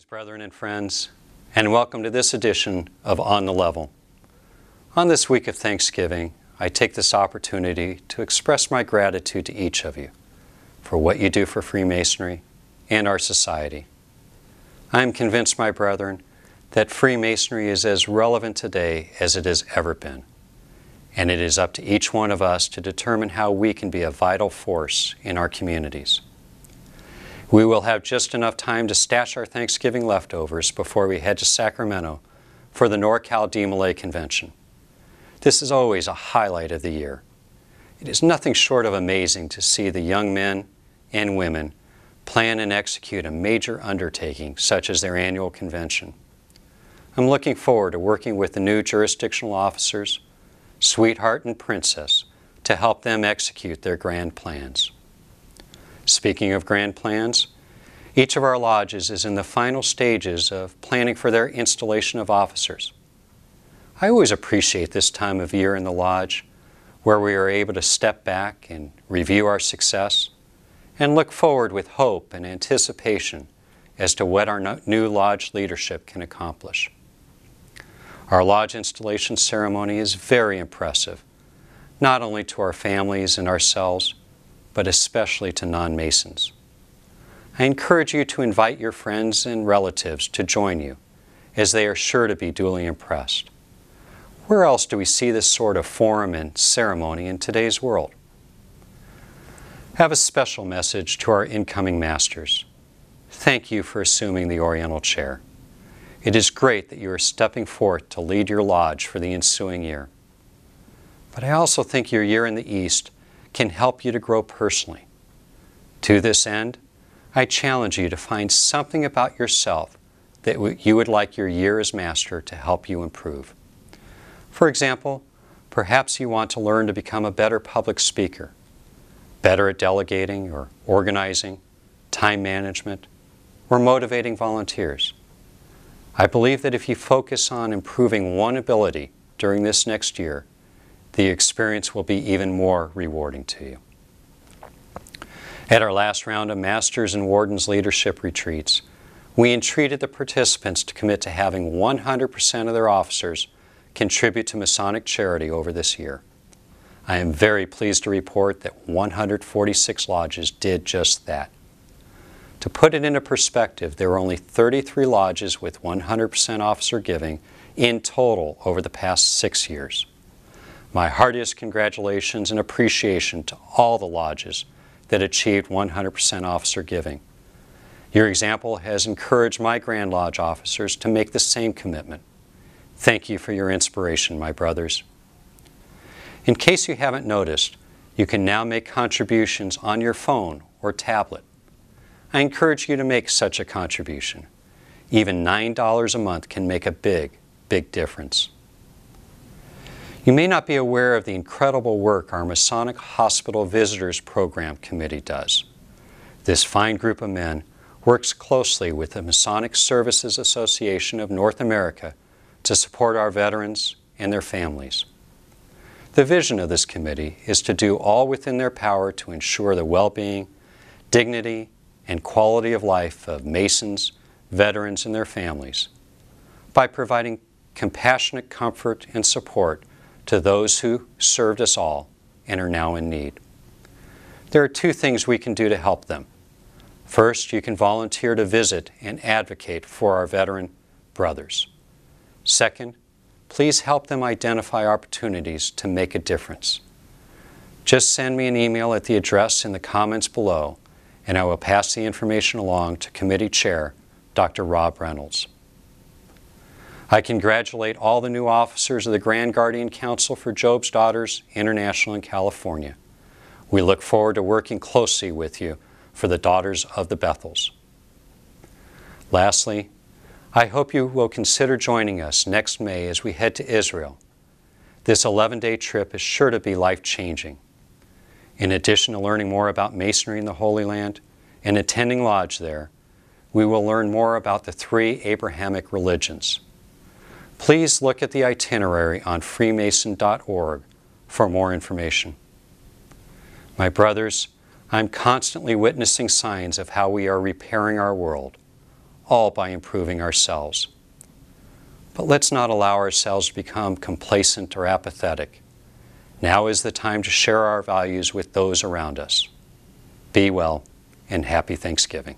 Brethren and friends, and welcome to this edition of On the Level. On this week of Thanksgiving, I take this opportunity to express my gratitude to each of you for what you do for Freemasonry and our society. I am convinced, my brethren, that Freemasonry is as relevant today as it has ever been, and it is up to each one of us to determine how we can be a vital force in our communities. We will have just enough time to stash our Thanksgiving leftovers before we head to Sacramento for the NorCal DMLA Convention. This is always a highlight of the year. It is nothing short of amazing to see the young men and women plan and execute a major undertaking such as their annual convention. I'm looking forward to working with the new jurisdictional officers, Sweetheart and Princess, to help them execute their grand plans. Speaking of grand plans, each of our lodges is in the final stages of planning for their installation of officers. I always appreciate this time of year in the lodge where we are able to step back and review our success and look forward with hope and anticipation as to what our new lodge leadership can accomplish. Our lodge installation ceremony is very impressive, not only to our families and ourselves, but especially to non-Masons. I encourage you to invite your friends and relatives to join you, as they are sure to be duly impressed. Where else do we see this sort of forum and ceremony in today's world? I have a special message to our incoming masters. Thank you for assuming the Oriental chair. It is great that you are stepping forth to lead your lodge for the ensuing year. But I also think your year in the East can help you to grow personally. To this end, I challenge you to find something about yourself that you would like your year as master to help you improve. For example, perhaps you want to learn to become a better public speaker, better at delegating or organizing, time management, or motivating volunteers. I believe that if you focus on improving one ability during this next year, the experience will be even more rewarding to you. At our last round of Masters and Wardens Leadership Retreats, we entreated the participants to commit to having 100% of their officers contribute to Masonic charity over this year. I am very pleased to report that 146 lodges did just that. To put it into perspective, there were only 33 lodges with 100% officer giving in total over the past 6 years. My heartiest congratulations and appreciation to all the lodges that achieved 100% officer giving. Your example has encouraged my Grand Lodge officers to make the same commitment. Thank you for your inspiration, my brothers. In case you haven't noticed, you can now make contributions on your phone or tablet. I encourage you to make such a contribution. Even $9 a month can make a big, big difference. You may not be aware of the incredible work our Masonic Hospital Visitors Program Committee does. This fine group of men works closely with the Masonic Services Association of North America to support our veterans and their families. The vision of this committee is to do all within their power to ensure the well-being, dignity, and quality of life of Masons, veterans, and their families by providing compassionate comfort and support to those who served us all and are now in need. There are 2 things we can do to help them. First, you can volunteer to visit and advocate for our veteran brothers. Second, please help them identify opportunities to make a difference. Just send me an email at the address in the comments below, and I will pass the information along to Committee Chair, Dr. Rob Reynolds. I congratulate all the new officers of the Grand Guardian Council for Job's Daughters International in California. We look forward to working closely with you for the Daughters of the Bethels. Lastly, I hope you will consider joining us next May as we head to Israel. This 11-day trip is sure to be life-changing. In addition to learning more about Masonry in the Holy Land and attending lodge there, we will learn more about the 3 Abrahamic religions. Please look at the itinerary on freemason.org for more information. My brothers, I'm constantly witnessing signs of how we are repairing our world, all by improving ourselves. But let's not allow ourselves to become complacent or apathetic. Now is the time to share our values with those around us. Be well, and happy Thanksgiving.